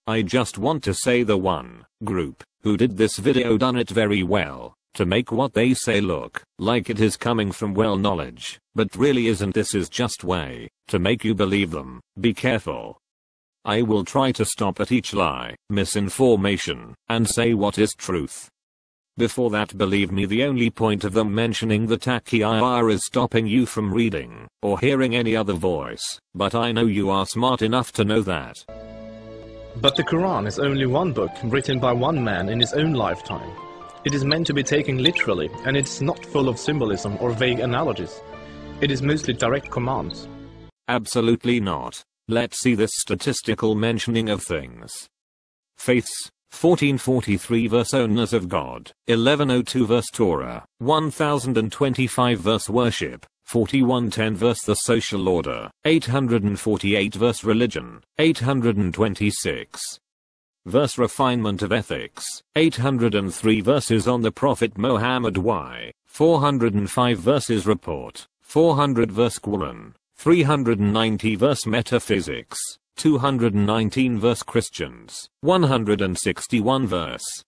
I just want to say the one group who did this video done it very well to make what they say look like it is coming from well knowledge, but really isn't. This is just way to make you believe them. Be careful. I will try to stop at each lie, misinformation, and say what is truth. Before that, believe me, the only point of them mentioning the taqiyya is stopping you from reading or hearing any other voice, but I know you are smart enough to know that. But the Quran is only one book written by one man in his own lifetime. It is meant to be taken literally, and it's not full of symbolism or vague analogies. It is mostly direct commands. Absolutely not. Let's see this statistical mentioning of things. Faiths, 1443 verse Owners of God, 1102 verse Torah, 1025 verse Worship, 4110 verse The Social Order, 848 verse Religion, 826 verse Refinement of Ethics, 803 verses on the Prophet Muhammad, 405 verses Report, 400 verse Quran, 390 verse Metaphysics, 219 verse Christians, 161 verse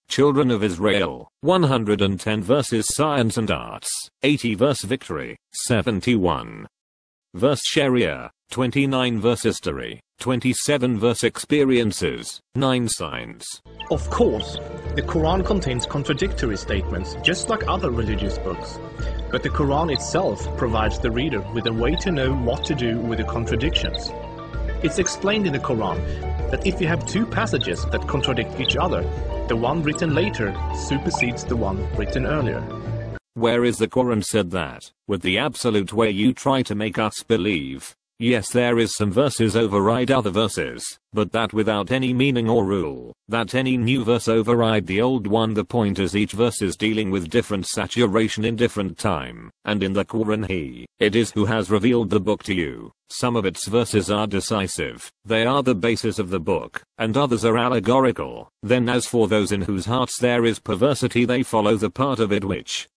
Children of Israel, 110 verses Science and Arts, 80 verse Victory, 71 verse Sharia, 29 verse History, 27 verse Experiences, 9 Signs. Of course, the Quran contains contradictory statements just like other religious books, but the Quran itself provides the reader with a way to know what to do with the contradictions. It's explained in the Quran that if you have two passages that contradict each other, the one written later supersedes the one written earlier. Where is the Quran said that, with the absolute way you try to make us believe? Yes, there is some verses override other verses, but that without any meaning or rule, that any new verse override the old one. The point is each verse is dealing with different saturation in different time, and in the Quran it is who has revealed the book to you. Some of its verses are decisive, they are the basis of the book, and others are allegorical. Then as for those in whose hearts there is perversity, they follow the part of it which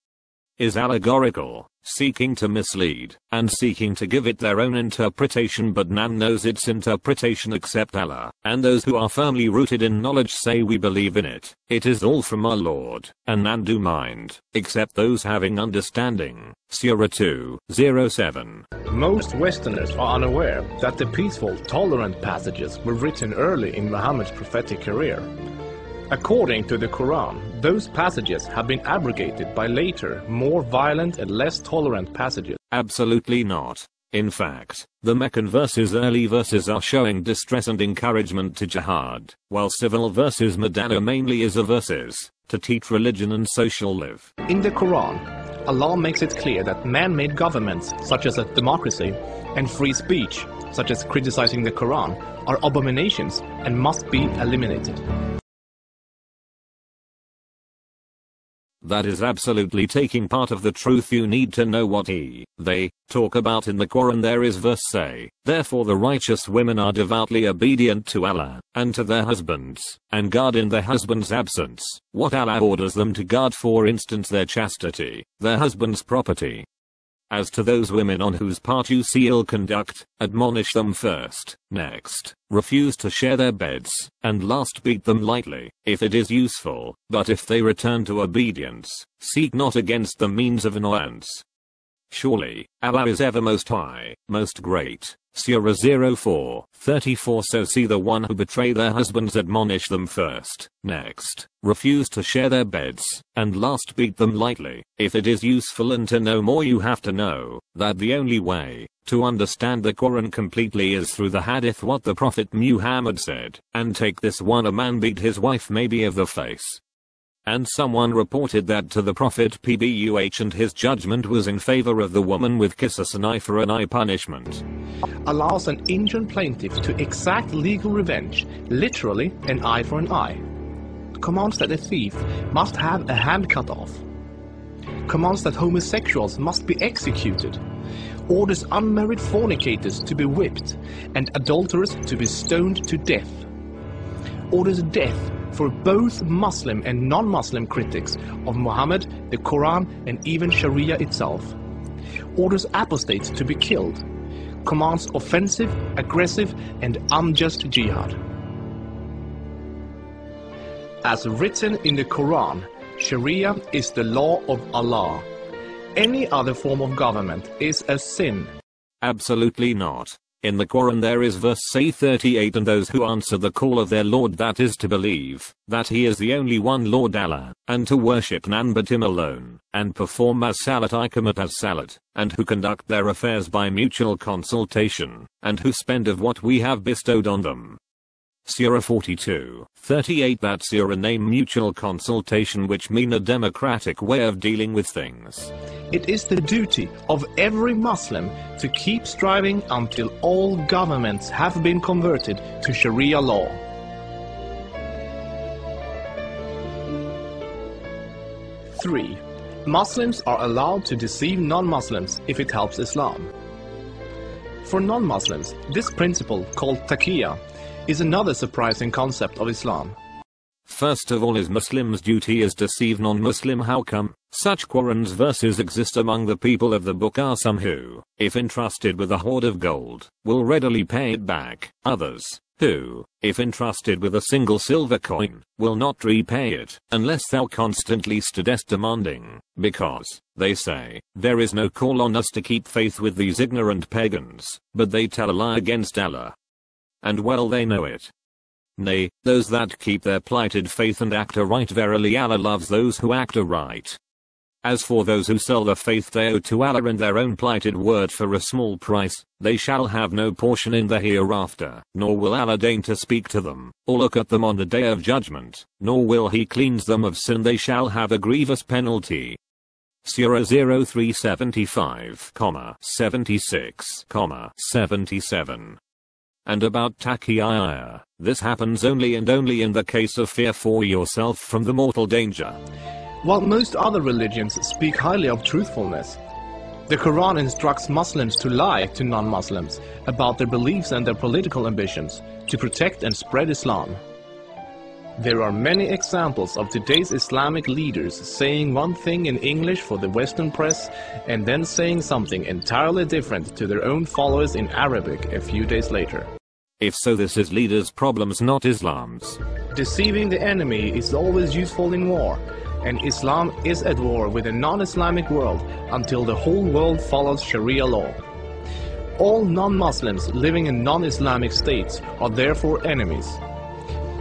is allegorical, seeking to mislead, and seeking to give it their own interpretation, but none knows its interpretation except Allah, and those who are firmly rooted in knowledge say we believe in it. It is all from our Lord, and none do mind, except those having understanding. Surah 2:07. Most Westerners are unaware that the peaceful, tolerant passages were written early in Muhammad's prophetic career. According to the Quran, those passages have been abrogated by later, more violent and less tolerant passages. Absolutely not. In fact, the Meccan verses, early verses, are showing distress and encouragement to jihad, while civil verses Madana mainly is a verses to teach religion and social live. In the Quran, Allah makes it clear that man-made governments, such as a democracy, and free speech, such as criticizing the Quran, are abominations and must be eliminated. That is absolutely taking part of the truth. You need to know what they talk about in the Quran. There is verse say, therefore the righteous women are devoutly obedient to Allah, and to their husbands, and guard in their husband's absence what Allah orders them to guard, for instance their chastity, their husband's property. As to those women on whose part you see ill conduct, admonish them first, next, refuse to share their beds, and last beat them lightly, if it is useful, but if they return to obedience, seek not against them means of annoyance. Surely, Allah is ever most high, most great. Surah 04:34. So see the one who betray their husbands, admonish them first, next, refuse to share their beds, and last beat them lightly, if it is useful. And to know more you have to know that the only way to understand the Quran completely is through the hadith, what the Prophet Muhammad said, and take this one: a man beat his wife maybe of the face. And someone reported that to the Prophet PBUH, and his judgment was in favor of the woman with qisas, an eye for an eye punishment. Allows an injured plaintiff to exact legal revenge, literally an eye for an eye. Commands that a thief must have a hand cut off. Commands that homosexuals must be executed. Orders unmarried fornicators to be whipped, and adulterers to be stoned to death. Orders death for both Muslim and non-Muslim critics of Muhammad, the Quran, and even Sharia itself. Orders apostates to be killed. Commands offensive, aggressive, and unjust jihad. As written in the Quran, Sharia is the law of Allah. Any other form of government is a sin. Absolutely not. In the Quran there is verse say 38, and those who answer the call of their Lord, that is to believe that he is the only one Lord Allah, and to worship none but him alone, and perform as salat ikamat as salat, and who conduct their affairs by mutual consultation, and who spend of what we have bestowed on them. Surah 42:38. That surah name mutual consultation, which mean a democratic way of dealing with things. It is the duty of every Muslim to keep striving until all governments have been converted to Sharia law. Three, Muslims are allowed to deceive non-Muslims if it helps Islam. For non-Muslims, this principle, called taqiyya, is another surprising concept of Islam. First of all, is Muslims' duty is deceive non-Muslim. How come? Such Quran's verses exist among the people of the book are some who, if entrusted with a hoard of gold, will readily pay it back. Others, who, if entrusted with a single silver coin, will not repay it, unless thou constantly studest demanding, because, they say, there is no call on us to keep faith with these ignorant pagans, but they tell a lie against Allah. And well they know it. Nay, those that keep their plighted faith and act aright, verily Allah loves those who act aright. As for those who sell the faith they owe to Allah and their own plighted word for a small price, they shall have no portion in the hereafter, nor will Allah deign to speak to them, or look at them on the day of judgment, nor will he cleanse them of sin. They shall have a grievous penalty. Surah 0375, 76, 77. And about taqiyya, this happens only and only in the case of fear for yourself from the mortal danger. While most other religions speak highly of truthfulness, the Quran instructs Muslims to lie to non-Muslims about their beliefs and their political ambitions to protect and spread Islam. There are many examples of today's Islamic leaders saying one thing in English for the Western press and then saying something entirely different to their own followers in Arabic a few days later. If so, this is leaders' problems, not Islam's. Deceiving the enemy is always useful in war, and Islam is at war with a non-Islamic world until the whole world follows Sharia law. All non-Muslims living in non-Islamic states are therefore enemies.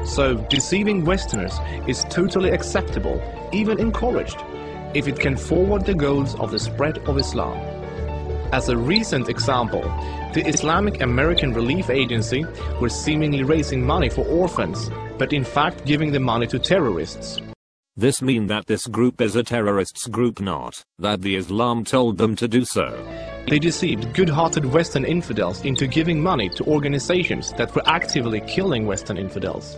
So deceiving Westerners is totally acceptable, even encouraged, if it can forward the goals of the spread of Islam. As a recent example, the Islamic American Relief Agency was seemingly raising money for orphans, but in fact giving the money to terrorists. This mean that this group is a terrorists group, not that the Islam told them to do so. They deceived good-hearted Western infidels into giving money to organizations that were actively killing Western infidels.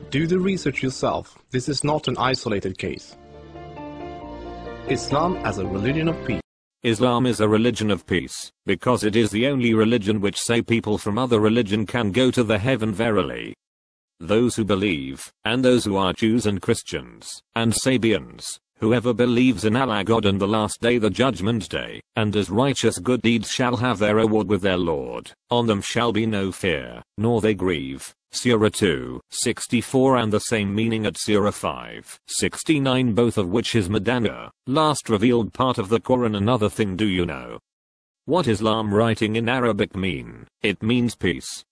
Do the research yourself. This is not an isolated case. Islam as a religion of peace. Islam is a religion of peace, because it is the only religion which say people from other religion can go to the heaven verily. Those who believe, and those who are Jews and Christians, and Sabians, whoever believes in Allah God and the last day, the judgment day, and does righteous good deeds shall have their reward with their Lord. On them shall be no fear, nor they grieve. Surah 2:64 and the same meaning at Surah 5:69, both of which is Madaniya, last revealed part of the Quran. Another thing, do you know what Islam writing in Arabic mean? It means peace.